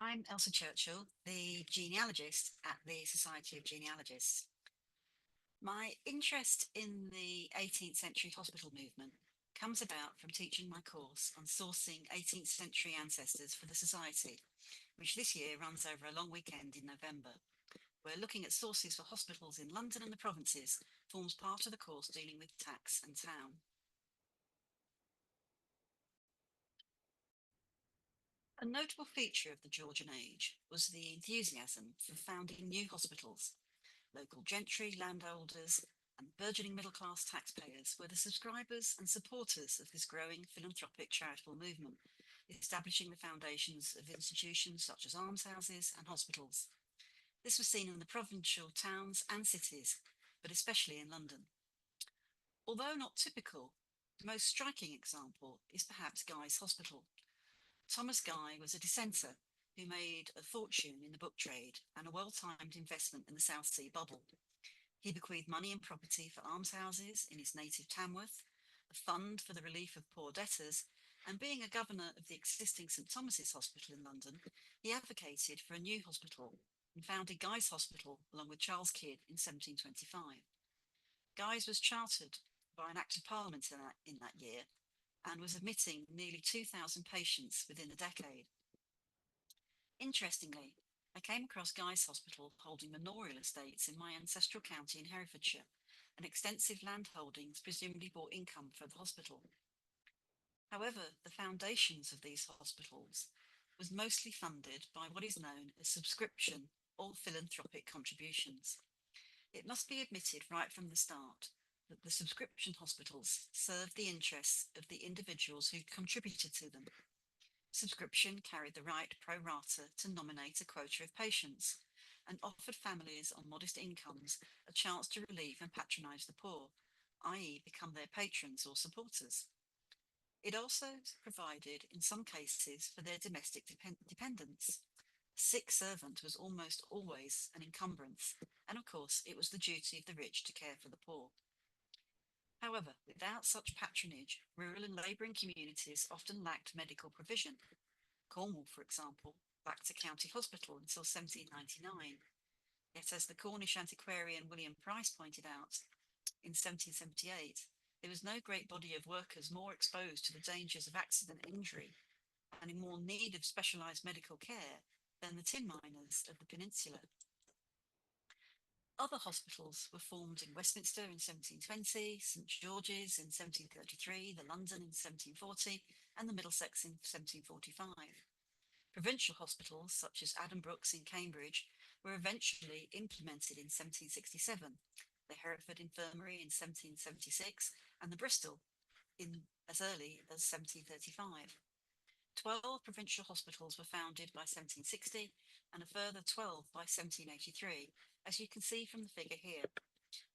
I'm Elsa Churchill, the genealogist at the Society of Genealogists. My interest in the 18th century hospital movement comes about from teaching my course on sourcing 18th century ancestors for the Society, which this year runs over a long weekend in November. We're looking at sources for hospitals in London and the provinces, forms part of the course dealing with tax and town. A notable feature of the Georgian age was the enthusiasm for founding new hospitals. Local gentry, landholders, and burgeoning middle-class taxpayers were the subscribers and supporters of this growing philanthropic charitable movement, establishing the foundations of institutions such as almshouses and hospitals. This was seen in the provincial towns and cities, but especially in London. Although not typical, the most striking example is perhaps Guy's Hospital. Thomas Guy was a dissenter who made a fortune in the book trade and a well-timed investment in the South Sea bubble. He bequeathed money and property for almshouses in his native Tamworth, a fund for the relief of poor debtors, and being a governor of the existing St Thomas's Hospital in London, he advocated for a new hospital and founded Guy's Hospital along with Charles Kidd in 1725. Guy's was chartered by an Act of Parliament in that year and was admitting nearly 2,000 patients within a decade. Interestingly, I came across Guy's Hospital holding manorial estates in my ancestral county in Herefordshire, and extensive land holdings presumably brought income for the hospital. However, the foundations of these hospitals was mostly funded by what is known as subscription or philanthropic contributions. It must be admitted right from the start that the subscription hospitals served the interests of the individuals who contributed to them. Subscription carried the right pro rata to nominate a quota of patients and offered families on modest incomes a chance to relieve and patronise the poor, i.e., become their patrons or supporters. It also provided, in some cases, for their domestic dependents. A sick servant was almost always an encumbrance, and of course, it was the duty of the rich to care for the poor. However, without such patronage, rural and labouring communities often lacked medical provision. Cornwall, for example, lacked a county hospital until 1799. Yet, as the Cornish antiquarian William Price pointed out, in 1778, there was no great body of workers more exposed to the dangers of accident and injury, and in more need of specialised medical care than the tin miners of the peninsula. Other hospitals were formed in Westminster in 1720, St George's in 1733, the London in 1740, and the Middlesex in 1745. Provincial hospitals, such as Addenbrooke's in Cambridge, were eventually implemented in 1767, the Hereford Infirmary in 1776, and the Bristol in as early as 1735. 12 provincial hospitals were founded by 1760 and a further 12 by 1783, as you can see from the figure here.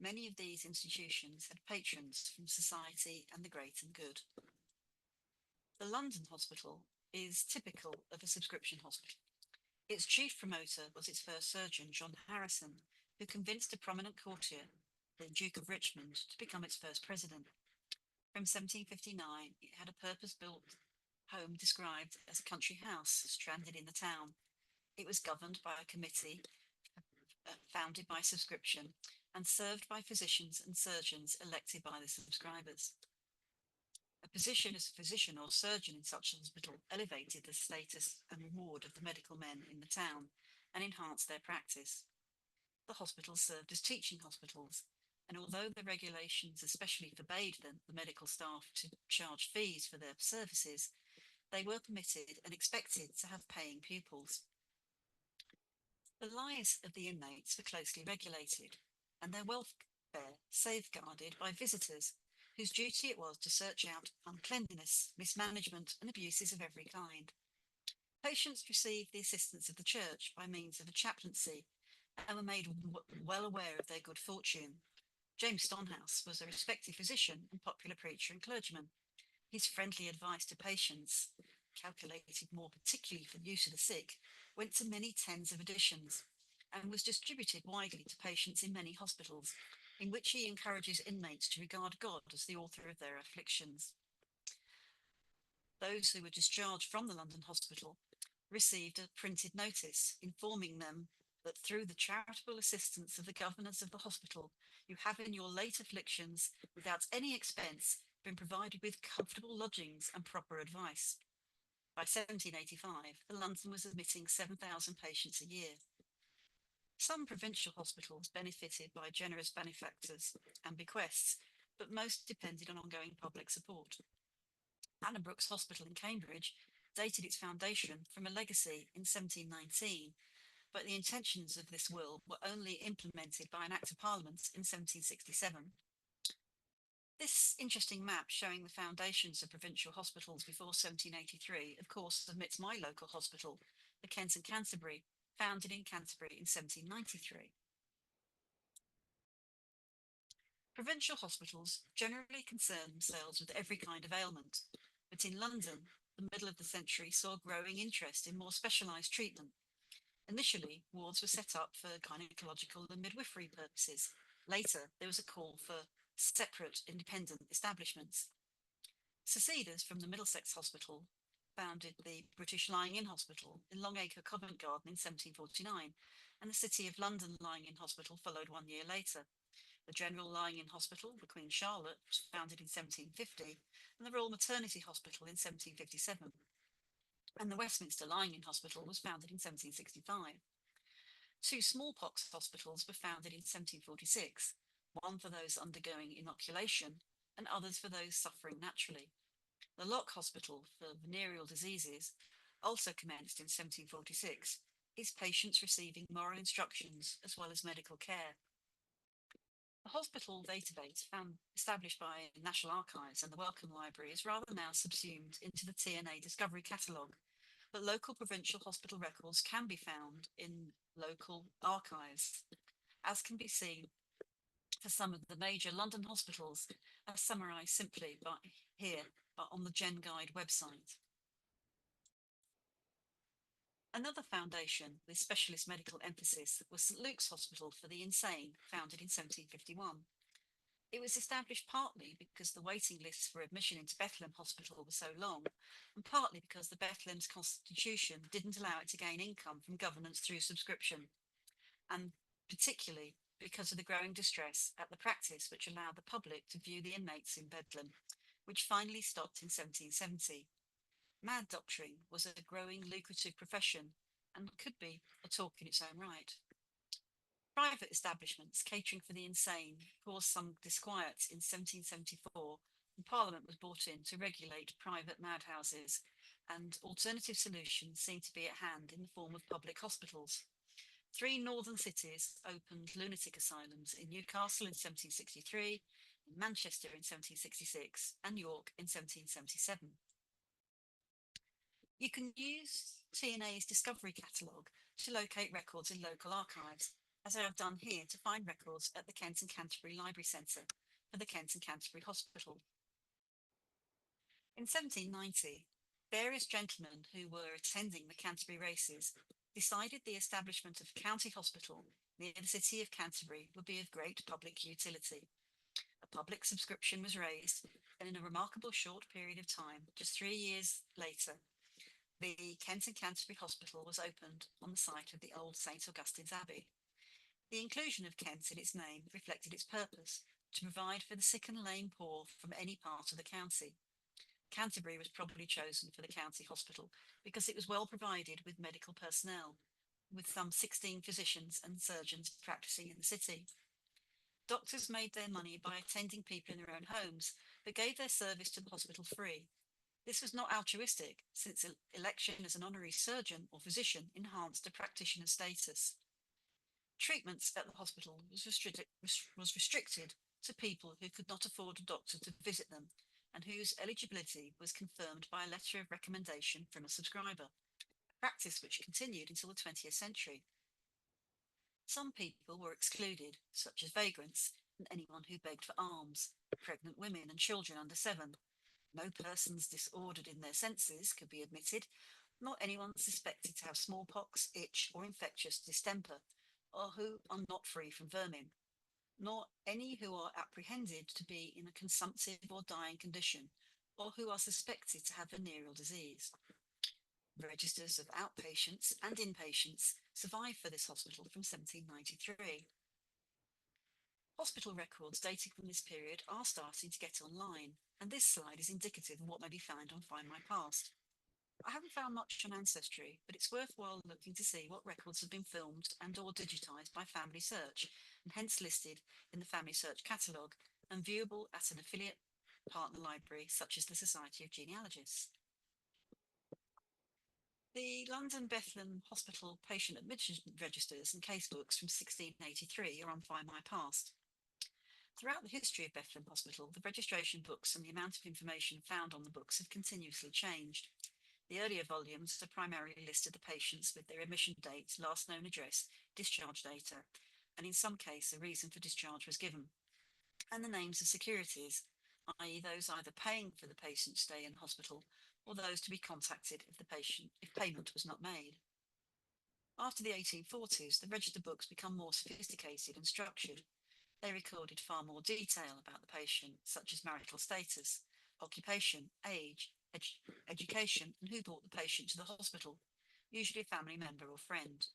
Many of these institutions had patrons from society and the great and good. The London Hospital is typical of a subscription hospital. Its chief promoter was its first surgeon, John Harrison, who convinced a prominent courtier, the Duke of Richmond, to become its first president. From 1759, it had a purpose-built home described as a country house stranded in the town. It was governed by a committee founded by subscription and served by physicians and surgeons elected by the subscribers. A position as a physician or surgeon in such a hospital elevated the status and reward of the medical men in the town and enhanced their practice. The hospitals served as teaching hospitals, and although the regulations especially forbade the medical staff to charge fees for their services, they were permitted and expected to have paying pupils. The lives of the inmates were closely regulated, and their welfare safeguarded by visitors whose duty it was to search out uncleanliness, mismanagement, and abuses of every kind. Patients received the assistance of the church by means of a chaplaincy and were made well aware of their good fortune. James Stonehouse was a respected physician and popular preacher and clergyman. His friendly advice to patients, calculated more particularly for the use of the sick, went to many tens of editions and was distributed widely to patients in many hospitals, in which he encourages inmates to regard God as the author of their afflictions. Those who were discharged from the London Hospital received a printed notice informing them that through the charitable assistance of the governors of the hospital, you have in your late afflictions, without any expense, been provided with comfortable lodgings and proper advice. By 1785, London was admitting 7,000 patients a year. Some provincial hospitals benefited by generous benefactors and bequests, but most depended on ongoing public support. Addenbrooke's Hospital in Cambridge dated its foundation from a legacy in 1719, but the intentions of this will were only implemented by an Act of Parliament in 1767. This interesting map showing the foundations of provincial hospitals before 1783, of course, admits my local hospital, the Kent and Canterbury, founded in Canterbury in 1793. Provincial hospitals generally concern themselves with every kind of ailment, but in London, the middle of the century saw growing interest in more specialised treatment. Initially, wards were set up for gynecological and midwifery purposes. Later, there was a call for separate, independent establishments. Seceders from the Middlesex Hospital founded the British Lying-in Hospital in Longacre, Covent Garden in 1749, and the City of London Lying-in Hospital followed 1 year later. The General Lying-in Hospital, the Queen Charlotte, was founded in 1750, and the Royal Maternity Hospital in 1757. And the Westminster Lying-in Hospital was founded in 1765. Two smallpox hospitals were founded in 1746, one for those undergoing inoculation and others for those suffering naturally. The Lock Hospital for venereal diseases also commenced in 1746, its patients receiving moral instructions as well as medical care. The hospital database established by National Archives and the Wellcome Library is rather now subsumed into the TNA Discovery Catalogue, but local provincial hospital records can be found in local archives, as can be seen for some of the major London hospitals, as summarised simply on the Gen Guide website. Another foundation with specialist medical emphasis was St Luke's Hospital for the Insane, founded in 1751. It was established partly because the waiting lists for admission into Bethlehem Hospital were so long, and partly because the Bethlehem's constitution didn't allow it to gain income from governance through subscription, and particularly because of the growing distress at the practice which allowed the public to view the inmates in Bedlam, which finally stopped in 1770. Mad doctoring was a growing lucrative profession and could be a talk in its own right. Private establishments catering for the insane caused some disquiet in 1774, and Parliament was brought in to regulate private madhouses, and alternative solutions seemed to be at hand in the form of public hospitals. 3 northern cities opened lunatic asylums in Newcastle in 1763, in Manchester in 1766, and York in 1777. You can use TNA's Discovery Catalogue to locate records in local archives, as I have done here to find records at the Kent and Canterbury Library Centre for the Kent and Canterbury Hospital. In 1790, various gentlemen who were attending the Canterbury races decided the establishment of a county hospital near the city of Canterbury would be of great public utility. A public subscription was raised, and in a remarkable short period of time, just 3 years later, the Kent and Canterbury Hospital was opened on the site of the old St Augustine's Abbey. The inclusion of Kent in its name reflected its purpose, to provide for the sick and lame poor from any part of the county. Canterbury was probably chosen for the county hospital because it was well provided with medical personnel, with some 16 physicians and surgeons practicing in the city. Doctors made their money by attending people in their own homes, but gave their service to the hospital free. This was not altruistic, since election as an honorary surgeon or physician enhanced a practitioner's status. Treatments at the hospital was restricted to people who could not afford a doctor to visit them, and whose eligibility was confirmed by a letter of recommendation from a subscriber, a practice which continued until the 20th century. Some people were excluded, such as vagrants and anyone who begged for alms, pregnant women and children under 7. No persons disordered in their senses could be admitted, nor anyone suspected to have smallpox, itch, or infectious distemper, or who are not free from vermin, nor any who are apprehended to be in a consumptive or dying condition, or who are suspected to have venereal disease. Registers of outpatients and inpatients survive for this hospital from 1793. Hospital records dating from this period are starting to get online, and this slide is indicative of what may be found on Find My Past. I haven't found much on Ancestry, but it's worthwhile looking to see what records have been filmed and or digitised by Family Search, and hence listed in the Family Search catalogue and viewable at an affiliate partner library such as the Society of Genealogists. The London Bethlehem Hospital patient admission registers and casebooks from 1683 are on Find My Past. Throughout the history of Bethlehem Hospital, the registration books and the amount of information found on the books have continuously changed. The earlier volumes have primarily listed the patients with their admission date, last known address, discharge data, and in some cases a reason for discharge was given, and the names of securities, i.e. those either paying for the patient's stay in hospital or those to be contacted if payment was not made. After the 1840s, the register books become more sophisticated and structured. They recorded far more detail about the patient, such as marital status, occupation, age, education, and who brought the patient to the hospital, usually a family member or friend.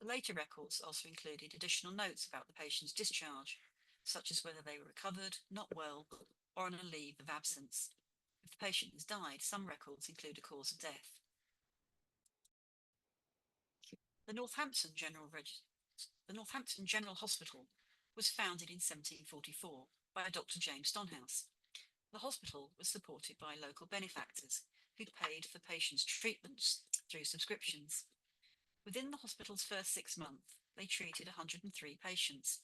The later records also included additional notes about the patient's discharge, such as whether they were recovered, not well, or on a leave of absence. If the patient has died, some records include a cause of death. The Northampton General Hospital was founded in 1744 by Dr. James Stonehouse. The hospital was supported by local benefactors who paid for patients' treatments through subscriptions. Within the hospital's first 6 months, they treated 103 patients.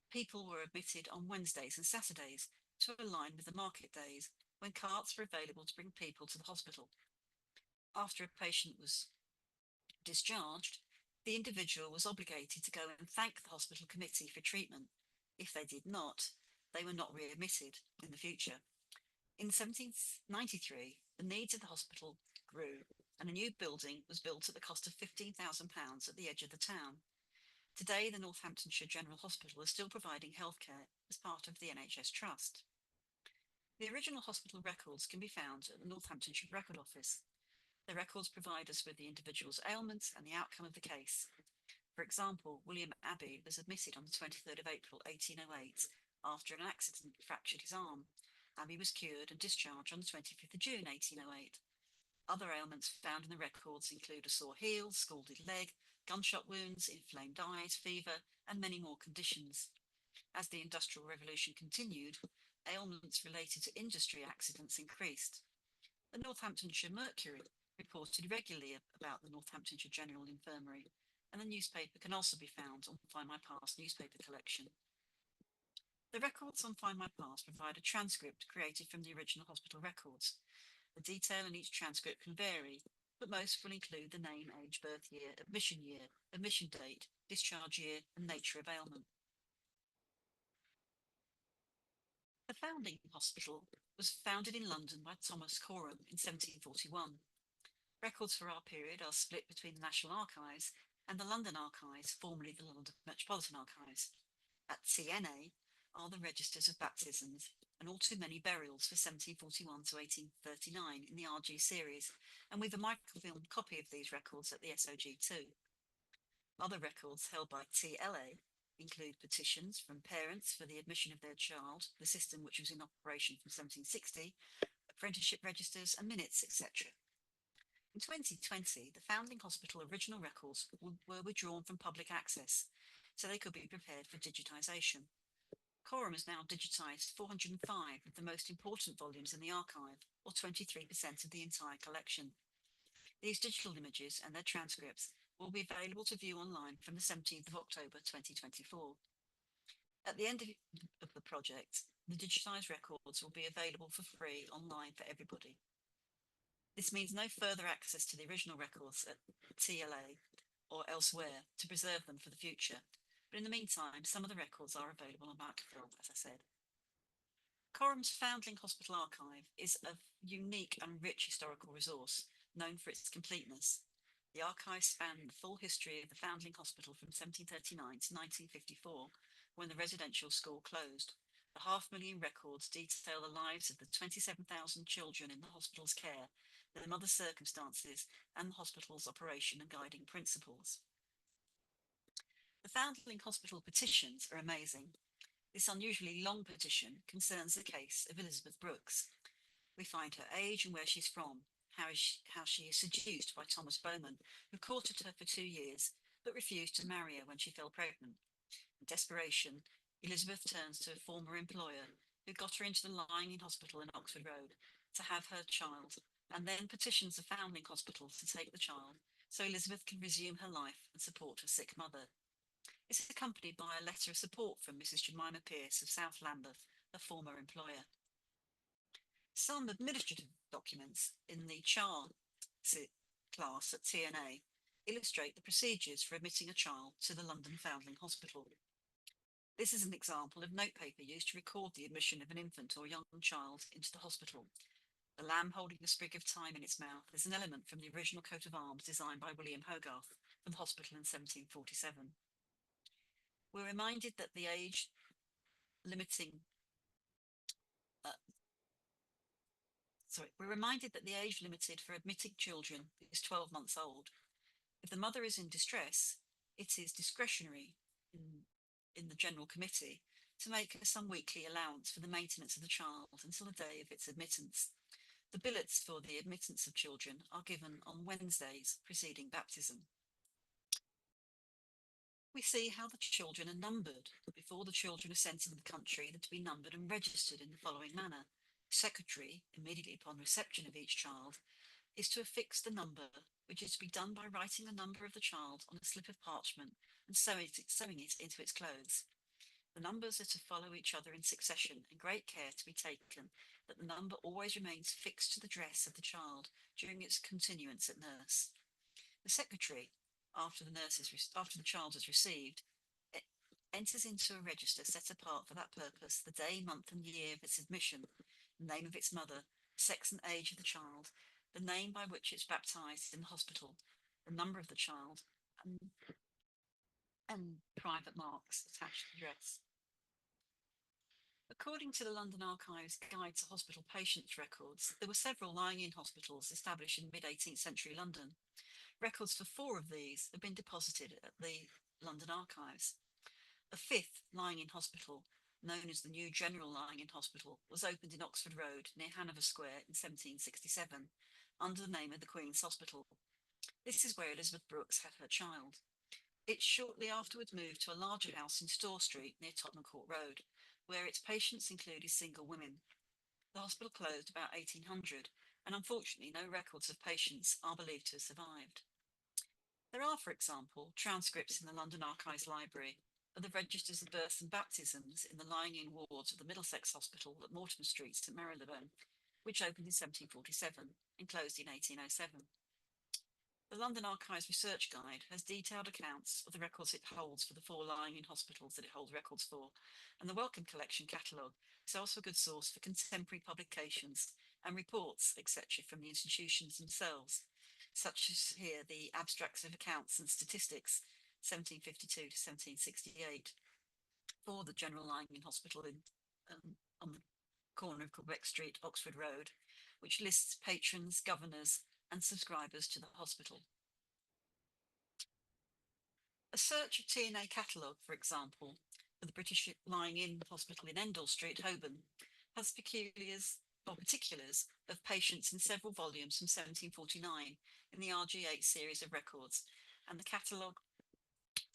People were admitted on Wednesdays and Saturdays to align with the market days when carts were available to bring people to the hospital. After a patient was discharged, the individual was obligated to go and thank the hospital committee for treatment. If they did not, they were not readmitted in the future. In 1793, the needs of the hospital grew, and a new building was built at the cost of £15,000 at the edge of the town. Today, the Northamptonshire General Hospital is still providing healthcare as part of the NHS Trust. The original hospital records can be found at the Northamptonshire Record Office. The records provide us with the individual's ailments and the outcome of the case. For example, William Abbey was admitted on the 23rd of April 1808 after an accident fractured his arm. Abbey was cured and discharged on the 25th of June 1808. Other ailments found in the records include a sore heel, scalded leg, gunshot wounds, inflamed eyes, fever, and many more conditions. As the Industrial Revolution continued, ailments related to industry accidents increased. The Northamptonshire Mercury reported regularly about the Northamptonshire General Infirmary, and the newspaper can also be found on Find My Past newspaper collection. The records on Find My Past provide a transcript created from the original hospital records. The detail in each transcript can vary, but most will include the name, age, birth year, admission date, discharge year, and nature of ailment. The Foundling Hospital was founded in London by Thomas Coram in 1741. Records for our period are split between the National Archives and the London Archives, formerly the London Metropolitan Archives. At TNA are the registers of baptisms and all too many burials for 1741 to 1839 in the RG series, and with a microfilm copy of these records at the SOG too. Other records held by TLA include petitions from parents for the admission of their child, the system which was in operation from 1760, apprenticeship registers and minutes, etc. In 2020, the Foundling Hospital original records were withdrawn from public access, so they could be prepared for digitisation. Coram has now digitised 405 of the most important volumes in the archive, or 23% of the entire collection. These digital images and their transcripts will be available to view online from the 17th of October 2024. At the end of the project, the digitised records will be available for free online for everybody. This means no further access to the original records at TLA or elsewhere to preserve them for the future, but in the meantime, some of the records are available on microfilm, as I said. Coram's Foundling Hospital Archive is a unique and rich historical resource, known for its completeness. The archives span the full history of the Foundling Hospital from 1739 to 1954, when the residential school closed. The 500,000 records detail the lives of the 27,000 children in the hospital's care the mother's circumstances, and the hospital's operation and guiding principles. The Foundling Hospital petitions are amazing. This unusually long petition concerns the case of Elizabeth Brooks. We find her age and where she's from, how she is seduced by Thomas Bowman, who courted her for 2 years but refused to marry her when she fell pregnant. In desperation, Elizabeth turns to a former employer who got her into the lying-in hospital in Oxford Road to have her child, and then petitions the Foundling Hospital to take the child so Elizabeth can resume her life and support her sick mother. It's accompanied by a letter of support from Mrs. Jemima Pierce of South Lambeth, her former employer. Some administrative documents in the CHAR class at TNA illustrate the procedures for admitting a child to the London Foundling Hospital. This is an example of notepaper used to record the admission of an infant or young child into the hospital. The lamb holding a sprig of thyme in its mouth is an element from the original coat of arms designed by William Hogarth for the hospital in 1747. We're reminded that the age limiting we're reminded that the age limited for admitting children is 12 months old. If the mother is in distress, it is discretionary in the General Committee to make some weekly allowance for the maintenance of the child until the day of its admittance. The billets for the admittance of children are given on Wednesdays preceding baptism. We see how the children are numbered. Before the children are sent into the country, they're to be numbered and registered in the following manner. The secretary, immediately upon reception of each child, is to affix the number, which is to be done by writing the number of the child on a slip of parchment and sewing it into its clothes. The numbers are to follow each other in succession, and great care to be taken that the number always remains fixed to the dress of the child during its continuance at nurse. The secretary, after the child is received, enters into a register set apart for that purpose the day, month, and year of its admission, the name of its mother, sex and age of the child, the name by which it's baptized in the hospital, the number of the child, and private marks attached to the dress. According to the London Archives Guide to Hospital Patients Records, there were several lying-in hospitals established in mid-18th century London. Records for 4 of these have been deposited at the London Archives. A 5th lying-in hospital, known as the New General Lying-in Hospital, was opened in Oxford Road near Hanover Square in 1767, under the name of the Queen's Hospital. This is where Elizabeth Brooks had her child. It shortly afterwards moved to a larger house in Store Street near Tottenham Court Road, where its patients included single women. The hospital closed about 1800, and unfortunately no records of patients are believed to have survived. There are, for example, transcripts in the London Archives Library of the registers of births and baptisms in the lying-in wards of the Middlesex Hospital at Mortimer Street, St Marylebone, which opened in 1747 and closed in 1807. The London Archives Research Guide has detailed accounts of the records it holds for the 4 lying-in hospitals that it holds records for, and the Wellcome Collection catalogue is also a good source for contemporary publications and reports, etc., from the institutions themselves, such as here the Abstracts of Accounts and Statistics, 1752 to 1768, for the General Lying-in Hospital on the corner of Quebec Street, Oxford Road, which lists patrons, governors, and subscribers to the hospital. A search of TNA catalogue, for example, for the British Lying-in Hospital in Endell Street, Holborn, has particulars of patients in several volumes from 1749 in the RG8 series of records, and the catalogue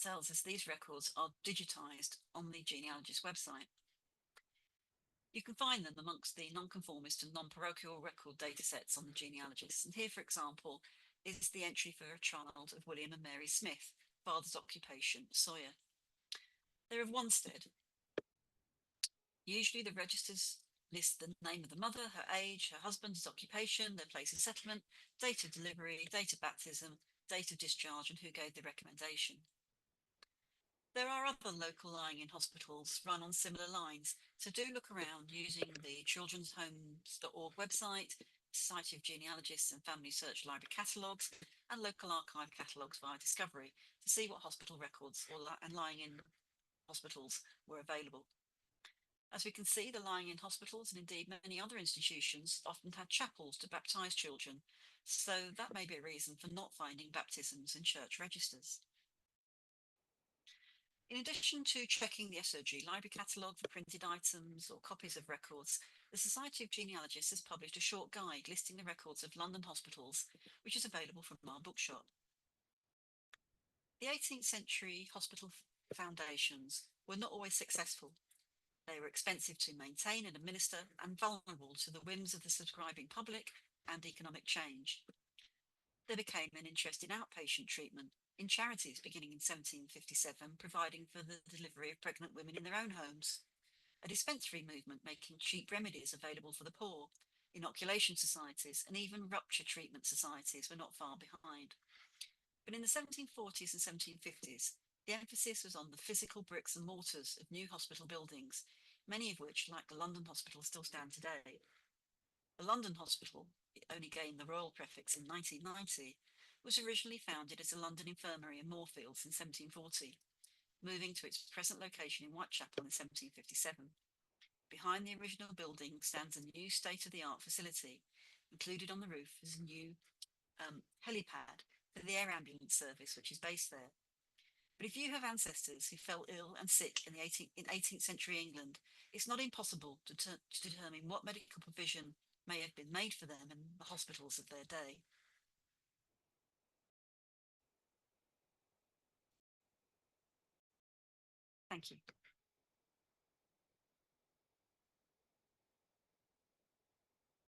tells us these records are digitised on the genealogist website. You can find them amongst the nonconformist and non-parochial record datasets on the genealogists. And here, for example, is the entry for a child of William and Mary Smith, father's occupation, sawyer. They're of Wanstead. Usually the registers list the name of the mother, her age, her husband's occupation, their place of settlement, date of delivery, date of baptism, date of discharge, and who gave the recommendation. There are other local lying-in hospitals run on similar lines, so do look around using the childrenshomes.org website, Society of Genealogists and Family Search Library catalogues, and local archive catalogues via Discovery to see what hospital records and lying-in hospitals were available. As we can see, the lying-in hospitals and indeed many other institutions often had chapels to baptise children, so that may be a reason for not finding baptisms in church registers. In addition to checking the SOG library catalogue for printed items or copies of records, the Society of Genealogists has published a short guide listing the records of London hospitals, which is available from our bookshop. The 18th century hospital foundations were not always successful. They were expensive to maintain and administer and vulnerable to the whims of the subscribing public and economic change. There became an interest in outpatient treatment, in charities beginning in 1757 providing for the delivery of pregnant women in their own homes, a dispensary movement making cheap remedies available for the poor, inoculation societies, and even rupture treatment societies were not far behind. But in the 1740s and 1750s, the emphasis was on the physical bricks and mortars of new hospital buildings, many of which, like the London Hospital, still stand today. The London Hospital, it only gained the royal prefix in 1990, was originally founded as a London infirmary in Moorfields in 1740, moving to its present location in Whitechapel in 1757. Behind the original building stands a new state-of-the-art facility. Included on the roof is a new helipad for the air ambulance service, which is based there. But if you have ancestors who fell ill and sick in 18th century England, it's not impossible to determine what medical provision may have been made for them in the hospitals of their day. Thank you.